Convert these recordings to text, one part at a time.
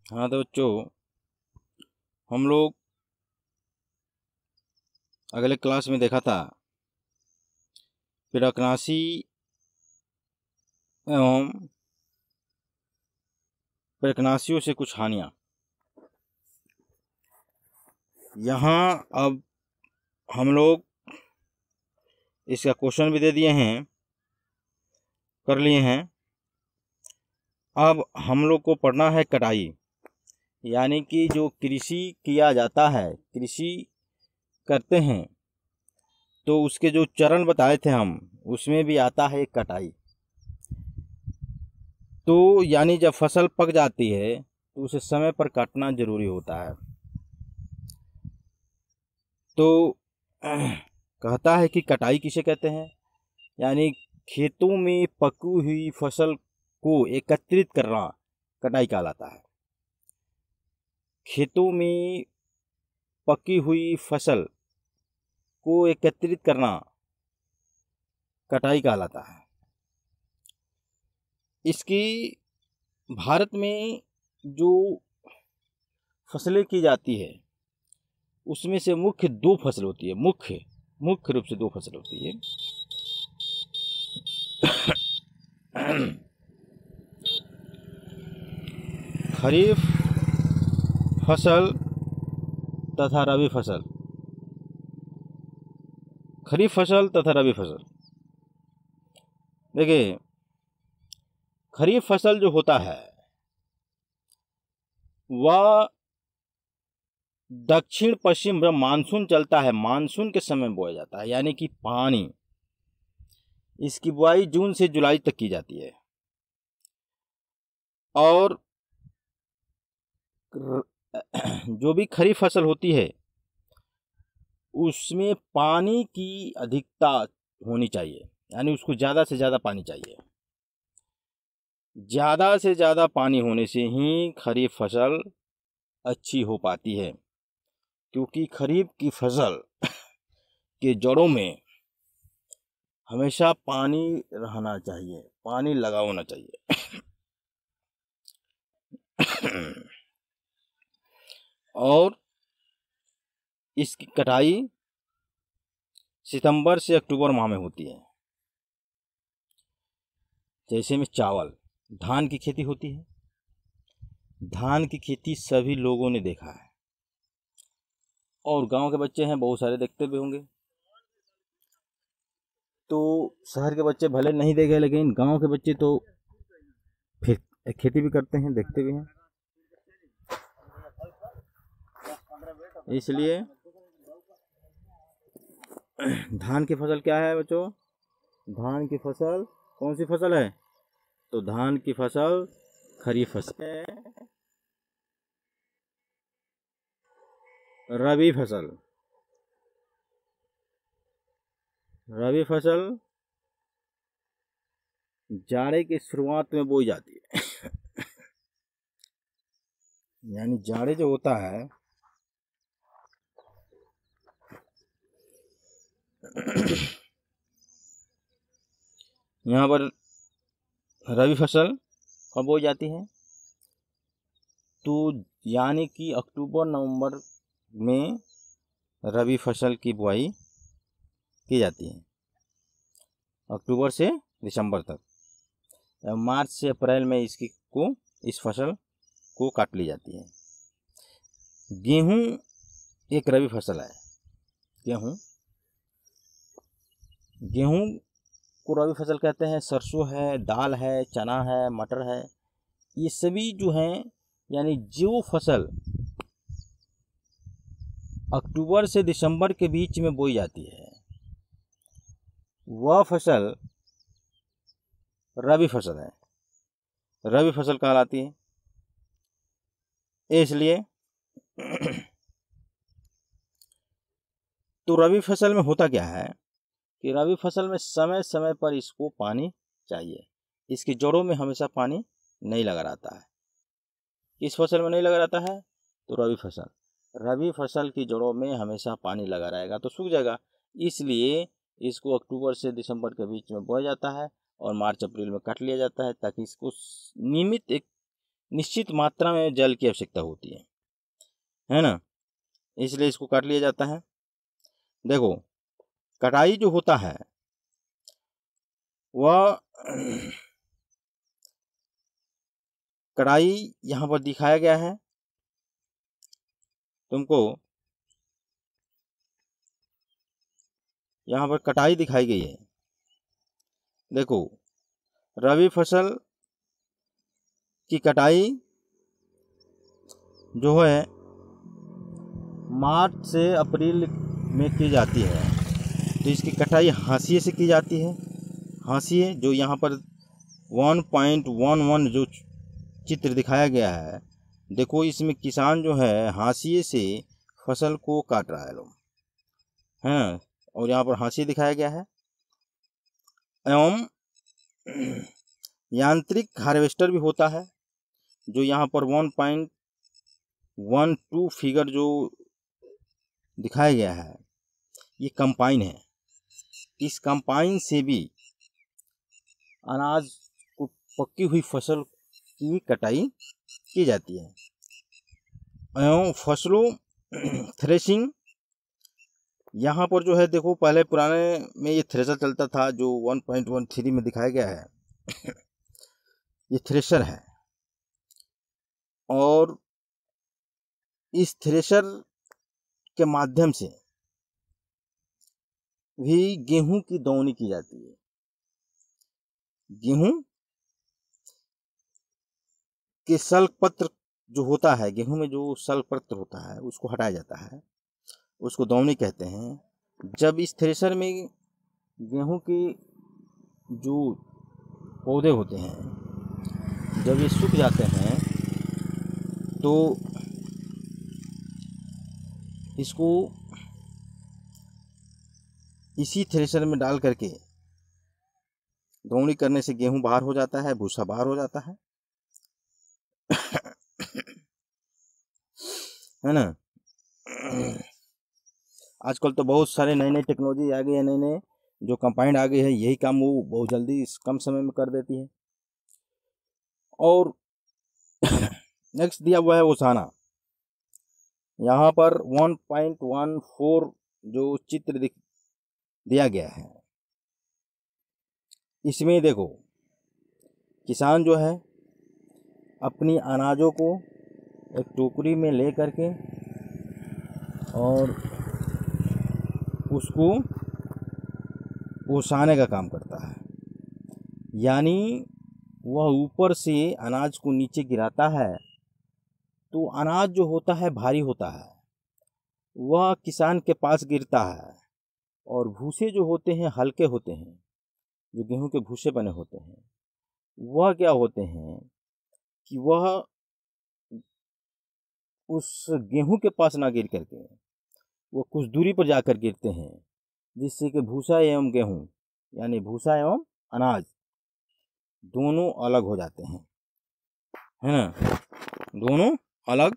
हाँ तो बच्चों, हम लोग अगले क्लास में देखा था पिड़कनाशी एवं पिड़कनाशियों से कुछ हानियाँ। यहाँ अब हम लोग इसका क्वेश्चन भी दे दिए हैं, कर लिए हैं। अब हम लोग को पढ़ना है कटाई, यानी कि जो कृषि किया जाता है, कृषि करते हैं तो उसके जो चरण बताए थे हम, उसमें भी आता है कटाई। तो यानी जब फसल पक जाती है तो उसे समय पर काटना जरूरी होता है। तो कहता है कि कटाई किसे कहते हैं, यानी खेतों में पकी हुई फसल को एकत्रित करना कटाई कहलाता है। खेतों में पकी हुई फसल को एकत्रित करना कटाई कहलाता है। इसकी भारत में जो फसलें की जाती है उसमें से मुख्य दो फसल होती है, मुख्य रूप से दो फसल होती है। खरीफ फसल तथा रबी फसल। खरीफ फसल तथा रबी फसल, देखिए खरीफ फसल जो होता है वह दक्षिण पश्चिम, जब मानसून चलता है, मानसून के समय बोया जाता है, यानी कि पानी, इसकी बुआई जून से जुलाई तक की जाती है। और जो भी खरीफ फसल होती है उसमें पानी की अधिकता होनी चाहिए, यानी उसको ज़्यादा से ज़्यादा पानी चाहिए। ज़्यादा से ज़्यादा पानी होने से ही खरीफ फसल अच्छी हो पाती है, क्योंकि खरीफ की फसल के जड़ों में हमेशा पानी रहना चाहिए, पानी लगा होना चाहिए। और इसकी कटाई सितंबर से अक्टूबर माह में होती है। जैसे में चावल, धान की खेती होती है। धान की खेती सभी लोगों ने देखा है, और गांव के बच्चे हैं बहुत सारे देखते भी होंगे। तो शहर के बच्चे भले नहीं देखे, लेकिन गांव के बच्चे तो फिर खेती भी करते हैं, देखते भी हैं। इसलिए धान की फसल क्या है बच्चों? धान की फसल कौन सी फसल है? तो धान की फसल खरीफ फसल है। रबी फसल, रबी फसल जाड़े की शुरुआत में बोई जाती है। यानी जाड़े जो होता है यहाँ पर रबी फसल कब बोई जाती है? तो यानी कि अक्टूबर नवंबर में रबी फसल की बुआई की जाती है, अक्टूबर से दिसंबर तक। मार्च से अप्रैल में इस फसल को काट ली जाती है। गेहूं एक रबी फसल है। गेहूं को रबी फसल कहते हैं। सरसों है, दाल है, चना है, मटर है, ये सभी जो हैं, यानी जो फसल अक्टूबर से दिसंबर के बीच में बोई जाती है वह फसल रबी फसल है, रबी फसल कहलाती है। इसलिए तो रबी फसल में होता क्या है कि रबी फसल में समय समय पर इसको पानी चाहिए। इसकी जड़ों में हमेशा पानी नहीं लगा रहता है। किस फसल में नहीं लगा रहता है? तो रबी फसल की जड़ों में हमेशा पानी लगा रहेगा तो सूख जाएगा। इसलिए इसको अक्टूबर से दिसंबर के बीच में बोया जाता है और मार्च अप्रैल में काट लिया जाता है, ताकि इसको निश्चित मात्रा में जल की आवश्यकता होती है ना, इसलिए इसको काट लिया जाता है। देखो कटाई जो होता है वह कटाई यहाँ पर दिखाया गया है तुमको, यहाँ पर कटाई दिखाई गई है। देखो रबी फसल की कटाई जो है मार्च से अप्रैल में की जाती है। तो इसकी कटाई हाशिए से की जाती है। हाशिए जो यहाँ पर 1.11 जो चित्र दिखाया गया है, देखो इसमें किसान जो है हाशिए से फसल को काट रहा है लोग, है ना, और यहाँ पर हाशिए दिखाया गया है। एवं यांत्रिक हार्वेस्टर भी होता है, जो यहाँ पर 1.12 फिगर जो दिखाया गया है, ये कंपाइन है। इस कंपाइन से भी अनाज को पकी हुई फसल की कटाई की जाती है। एवं फसलों थ्रेशिंग, यहाँ पर जो है देखो पहले पुराने में ये थ्रेशर चलता था जो 1.13 में दिखाया गया है ये थ्रेशर है, और इस थ्रेशर के माध्यम से भी गेहूं की दौनी की जाती है। गेहूं के सल्क पत्र जो होता है, गेहूं में जो सल्क पत्र होता है उसको हटाया जाता है, उसको दौनी कहते हैं। जब इस थ्रेशर में गेहूं के जो पौधे होते हैं जब ये सूख जाते हैं तो इसको इसी थ्रेशर में डाल करके दौनी करने से गेहूं बाहर हो जाता है, भूसा बाहर हो जाता है है ना। आजकल तो बहुत सारे नई नई टेक्नोलॉजी आ गई है, नए नए जो कंपाइंड आ गई है, यही काम वो बहुत जल्दी कम समय में कर देती है। और नेक्स्ट दिया हुआ है ओसाना, यहाँ पर 1.14 जो चित्र दिया गया है, इसमें देखो किसान जो है अपनी अनाजों को एक टोकरी में ले करके और उसको ओसाने का काम करता है, यानी वह ऊपर से अनाज को नीचे गिराता है तो अनाज जो होता है भारी होता है, वह किसान के पास गिरता है, और भूसे जो होते हैं हल्के होते हैं, जो गेहूं के भूसे बने होते हैं, वह क्या होते हैं कि वह उस गेहूं के पास ना गिर करके वो कुछ दूरी पर जाकर गिरते हैं, जिससे कि भूसा एवं गेहूं यानी भूसा एवं अनाज दोनों अलग हो जाते हैं, है ना, दोनों अलग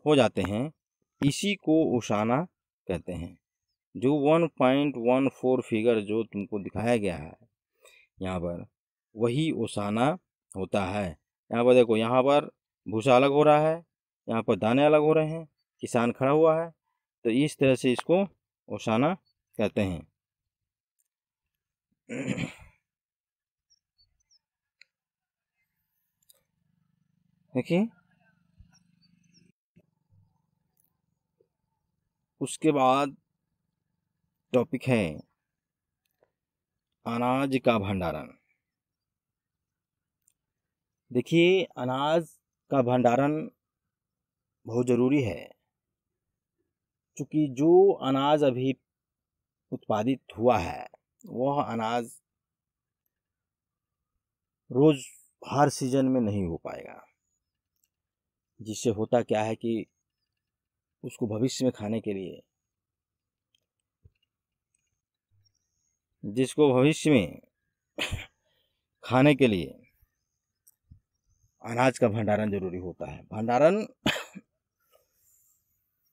हो जाते हैं। इसी को ओसाना कहते हैं। जो 1.14 फिगर जो तुमको दिखाया गया है यहाँ पर, वही ओसाना होता है। यहाँ पर देखो, यहाँ पर भूसा अलग हो रहा है, यहाँ पर दाने अलग हो रहे हैं, किसान खड़ा हुआ है, तो इस तरह से इसको ओसाना कहते हैं। देखिए उसके बाद टॉपिक है अनाज का भंडारण। देखिए अनाज का भंडारण बहुत ज़रूरी है, क्योंकि जो अनाज अभी उत्पादित हुआ है वह अनाज रोज़ हर सीजन में नहीं हो पाएगा, जिससे होता क्या है कि उसको भविष्य में खाने के लिए, जिसको भविष्य में खाने के लिए अनाज का भंडारण जरूरी होता है। भंडारण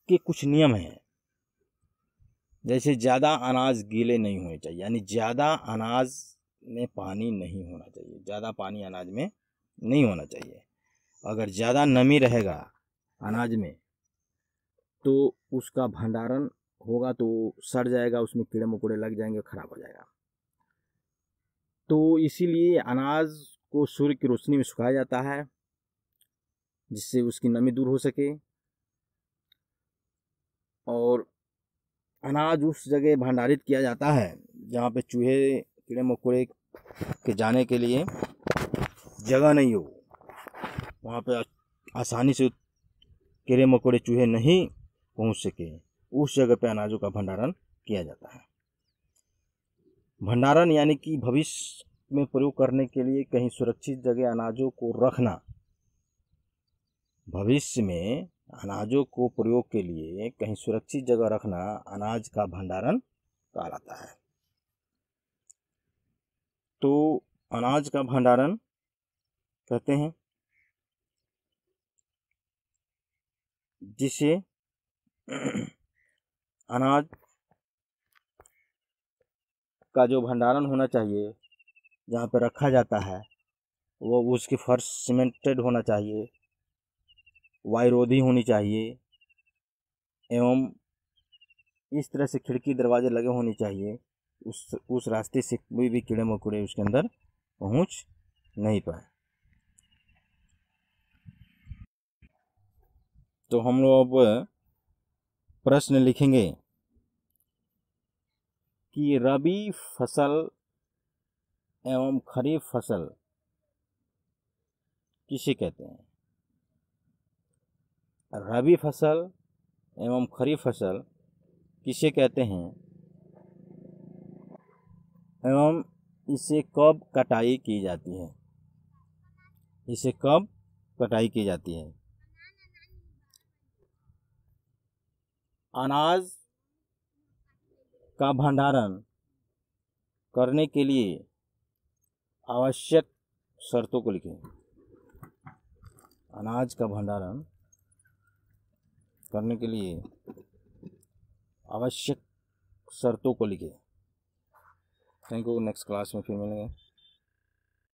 के कुछ नियम हैं, जैसे ज़्यादा अनाज गीले नहीं होने चाहिए, यानी ज़्यादा अनाज में पानी नहीं होना चाहिए, ज़्यादा पानी अनाज में नहीं होना चाहिए। अगर ज़्यादा नमी रहेगा अनाज में तो उसका भंडारण होगा तो सड़ जाएगा, उसमें कीड़े मकोड़े लग जाएंगे, खराब हो जाएगा। तो इसीलिए अनाज को सूर्य की रोशनी में सुखाया जाता है जिससे उसकी नमी दूर हो सके, और अनाज उस जगह भंडारित किया जाता है जहाँ पे चूहे कीड़े मकोड़े के जाने के लिए जगह नहीं हो, वहाँ पे आसानी से कीड़े मकोड़े चूहे नहीं पहुँच सके, उस जगह पे अनाजों का भंडारण किया जाता है। भंडारण यानी कि भविष्य में प्रयोग करने के लिए कहीं सुरक्षित जगह अनाजों को रखना। भविष्य में अनाजों को प्रयोग के लिए कहीं सुरक्षित जगह रखना अनाज का भंडारण कहलाता है। तो अनाज का भंडारण कहते हैं जिसे अनाज का जो भंडारण होना चाहिए जहाँ पर रखा जाता है वो उसकी फर्श सीमेंटेड होना चाहिए, वायुरोधी होनी चाहिए, एवं इस तरह से खिड़की दरवाजे लगे होने चाहिए उस रास्ते से कोई भी कीड़े मकोड़े उसके अंदर पहुँच नहीं पाए। तो हम लोग अब प्रश्न लिखेंगे कि रबी फसल एवं खरीफ फसल किसे कहते हैं। रबी फसल एवं खरीफ फसल किसे कहते हैं एवं इसे कब कटाई की जाती है। इसे कब कटाई की जाती है। अनाज का भंडारण करने के लिए आवश्यक शर्तों को लिखें। अनाज का भंडारण करने के लिए आवश्यक शर्तों को लिखें। Thank you. नेक्स्ट क्लास में फिर मिलेंगे।